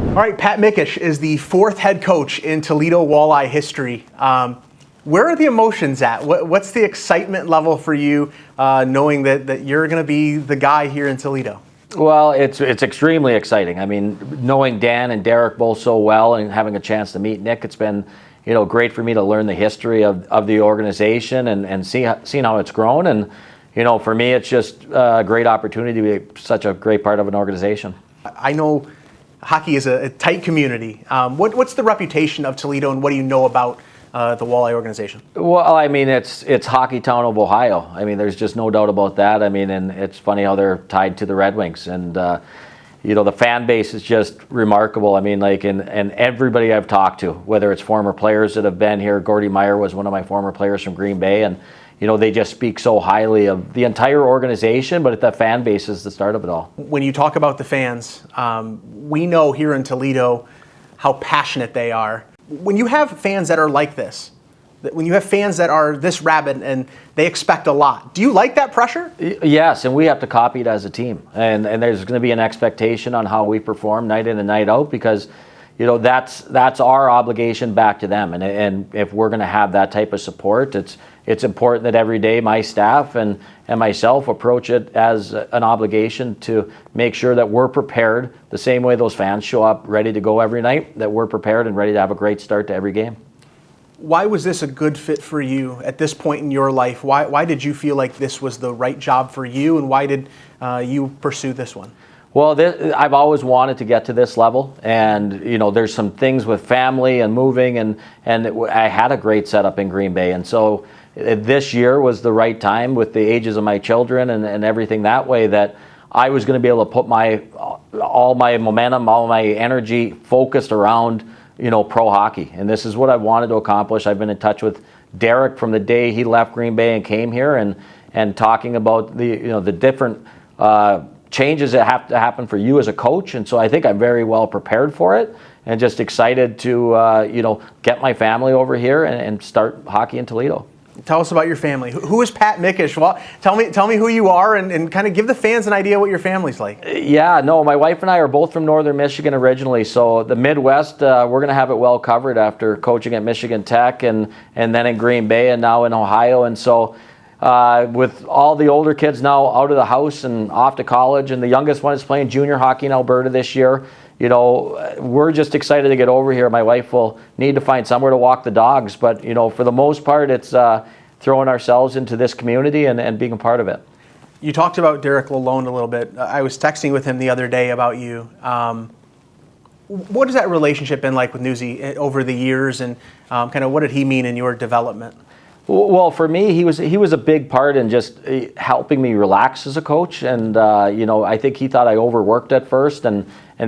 All right, Pat Mikesch is the fourth head coach in Toledo Walleye history. Where are the emotions at? What's the excitement level for you knowing that you're going to be the guy here in Toledo? Well, it's extremely exciting. I mean, knowing Dan and Derek both so well and having a chance to meet Nick, it's been great for me to learn the history of the organization and seeing how it's grown. And for me, it's just a great opportunity to be such a great part of an organization. I know hockey is a tight community. What's the reputation of Toledo, and what do you know about the Walleye organization? Well, I mean, it's Hockey Town of Ohio. I mean, there's just no doubt about that. I mean, and it's funny how they're tied to the Red Wings. And, the fan base is just remarkable. I mean, and everybody I've talked to, whether it's former players that have been here, Gordy Meyer was one of my former players from Green Bay, and, they just speak so highly of the entire organization, but the fan base is the start of it all. When you talk about the fans, we know here in Toledo how passionate they are. When you have fans that are like this, when you have fans that are this rabid and they expect a lot, do you like that pressure? Yes, and we have to copy it as a team. And there's going to be an expectation on how we perform night in and night out because, that's our obligation back to them. And if we're going to have that type of support, it's important that every day my staff and myself approach it as an obligation to make sure that we're prepared the same way those fans show up ready to go every night, that we're prepared and ready to have a great start to every game. Why was this a good fit for you at this point in your life? Why did you feel like this was the right job for you, and why did you pursue this one? Well, I've always wanted to get to this level, and there's some things with family and moving, and I had a great setup in Green Bay, and so this year was the right time with the ages of my children and everything that way that I was going to be able to put all my momentum, all my energy focused around pro hockey, and this is what I wanted to accomplish. I've been in touch with Derek from the day he left Green Bay and came here, and talking about the different changes that have to happen for you as a coach, and so I think I'm very well prepared for it, and just excited to get my family over here and start hockey in Toledo. Tell us about your family. Who is Pat Mikesch? Well, tell me who you are and kind of give the fans an idea what your family's like. Yeah, no, my wife and I are both from Northern Michigan originally, so the Midwest, we're going to have it well covered after coaching at Michigan Tech and then in Green Bay and now in Ohio. And so with all the older kids now out of the house and off to college, and the youngest one is playing junior hockey in Alberta this year, we're just excited to get over here. My wife will need to find somewhere to walk the dogs, but for the most part, it's throwing ourselves into this community and being a part of it. You talked about Derek Lalonde a little bit. I was texting with him the other day about you. What has that relationship been like with Newsy over the years, and kind of what did he mean in your development? Well, for me, he was a big part in just helping me relax as a coach, and I think he thought I overworked at first, and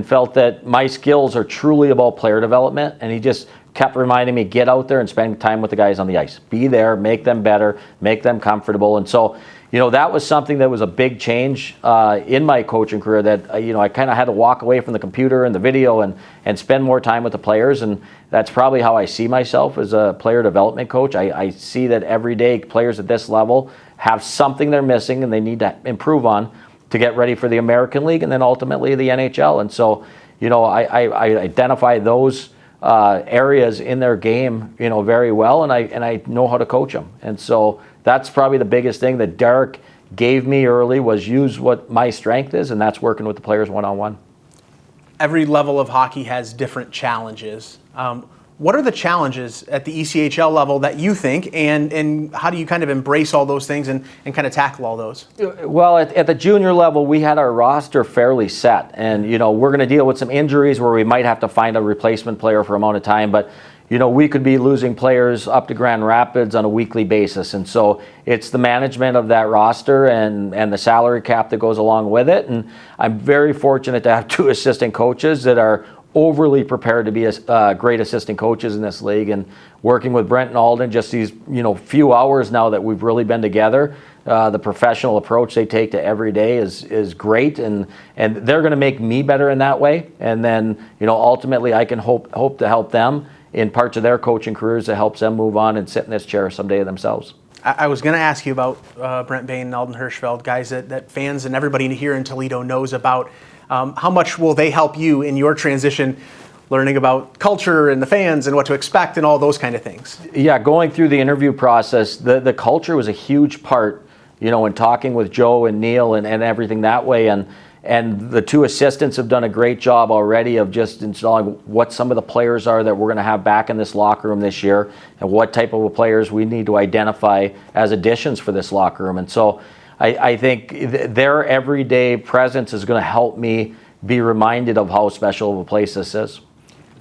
felt that my skills are truly about player development, and he just kept reminding me, get out there and spend time with the guys on the ice. Be there, make them better, make them comfortable, and so that was something that was a big change in my coaching career, that I kind of had to walk away from the computer and the video and spend more time with the players, and that's probably how I see myself as a player development coach. I see that every day players at this level have something they're missing and they need to improve on to get ready for the American League and then ultimately the NHL. And so, I identify those areas in their game, very well, and I know how to coach them. And so that's probably the biggest thing that Derek gave me early, was use what my strength is, and that's working with the players one-on-one. Every level of hockey has different challenges. What are the challenges at the ECHL level that you think, and how do you kind of embrace all those things and kind of tackle all those? Well, at the junior level, we had our roster fairly set, and we're going to deal with some injuries where we might have to find a replacement player for a amount of time, but we could be losing players up to Grand Rapids on a weekly basis, and so it's the management of that roster and the salary cap that goes along with it. And I'm very fortunate to have two assistant coaches that are overly prepared to be great assistant coaches in this league, and working with Brent and Alden just these few hours now that we've really been together. The professional approach they take to every day is great, and they're going to make me better in that way. And then ultimately I can hope to help them in parts of their coaching careers that helps them move on and sit in this chair someday themselves. I was going to ask you about Brent Bain and Alden Hirschfeld, guys that fans and everybody here in Toledo knows about. How much will they help you in your transition, learning about culture and the fans and what to expect and all those kind of things? Yeah, going through the interview process, the culture was a huge part, in talking with Joe and Neil and everything that way. And the two assistants have done a great job already of just installing what some of the players are that we're going to have back in this locker room this year and what type of players we need to identify as additions for this locker room. And so I think their everyday presence is going to help me be reminded of how special of a place this is.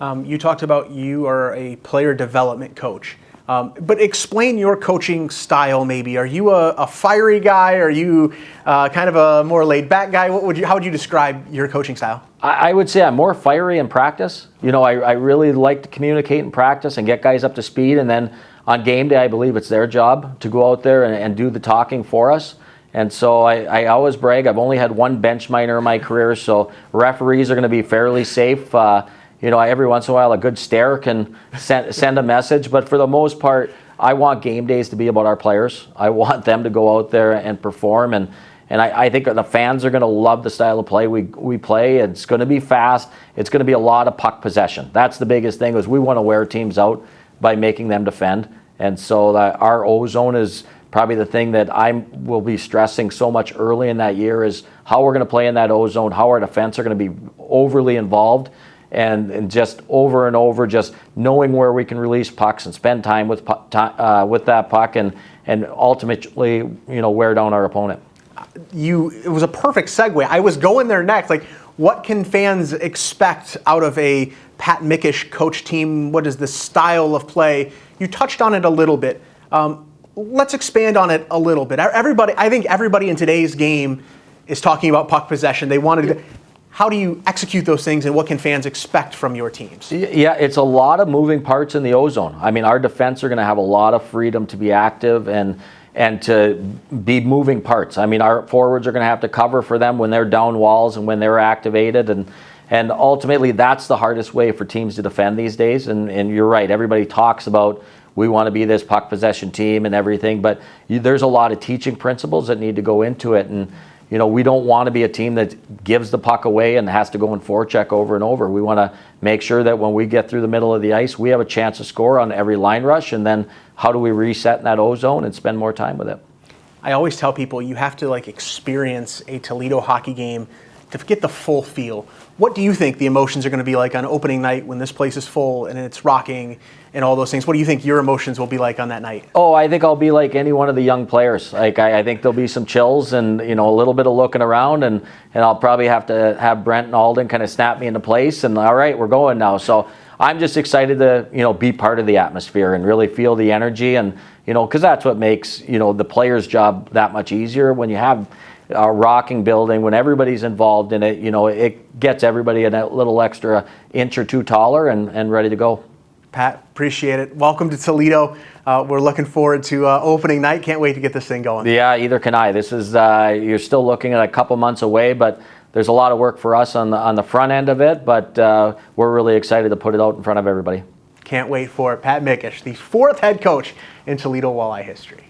You talked about you are a player development coach. But explain your coaching style maybe. Are you a fiery guy? Are you kind of a more laid-back guy? How would you describe your coaching style? I would say I'm more fiery in practice. I really like to communicate in practice and get guys up to speed. And then on game day, I believe it's their job to go out there and do the talking for us. And so I always brag. I've only had one bench minor in my career, so referees are going to be fairly safe. Every once in a while, a good stare can send a message. But for the most part, I want game days to be about our players. I want them to go out there and perform. And I think the fans are going to love the style of play we play. It's going to be fast. It's going to be a lot of puck possession. That's the biggest thing, is we want to wear teams out by making them defend. And so our O-zone is probably the thing that I will be stressing so much early in that year, is how we're going to play in that O-zone, how our defense are going to be overly involved. And just over and over, just knowing where we can release pucks and spend time with that puck and ultimately, wear down our opponent. It was a perfect segue. I was going there next. Like, what can fans expect out of a Pat Mikesch coach team? What is the style of play? You touched on it a little bit. Let's expand on it a little bit. I think everybody in today's game is talking about puck possession. They wanted to. How do you execute those things, and what can fans expect from your teams? Yeah, it's a lot of moving parts in the O-zone. I mean, our defense are going to have a lot of freedom to be active and to be moving parts. I mean, our forwards are going to have to cover for them when they're down walls and when they're activated. And ultimately, that's the hardest way for teams to defend these days. And you're right, everybody talks about we want to be this puck possession team and everything, but there's a lot of teaching principles that need to go into it. And we don't want to be a team that gives the puck away and has to go and forecheck over and over. We want to make sure that when we get through the middle of the ice, we have a chance to score on every line rush, and then how do we reset in that O-zone and spend more time with it? I always tell people you have to experience a Toledo hockey game to get the full feel. What do you think the emotions are going to be like on opening night when this place is full and it's rocking and all those things? What do you think your emotions will be like on that night? Oh, I think I'll be like any one of the young players. I think there'll be some chills and a little bit of looking around, and I'll probably have to have Brent and Alden kind of snap me into place and all right, we're going now. So I'm just excited to be part of the atmosphere and really feel the energy, and because that's what makes the players' job that much easier. When you have a rocking building, when everybody's involved in it, it gets everybody a little extra inch or two taller and ready to go. Pat, appreciate it. Welcome to Toledo. We're looking forward to opening night. Can't wait to get this thing going. Yeah, either can I. This is you're still looking at a couple months away, but there's a lot of work for us on the front end of it. But we're really excited to put it out in front of everybody. Can't wait for it. Pat Mikesch, the 4th head coach in Toledo Walleye history.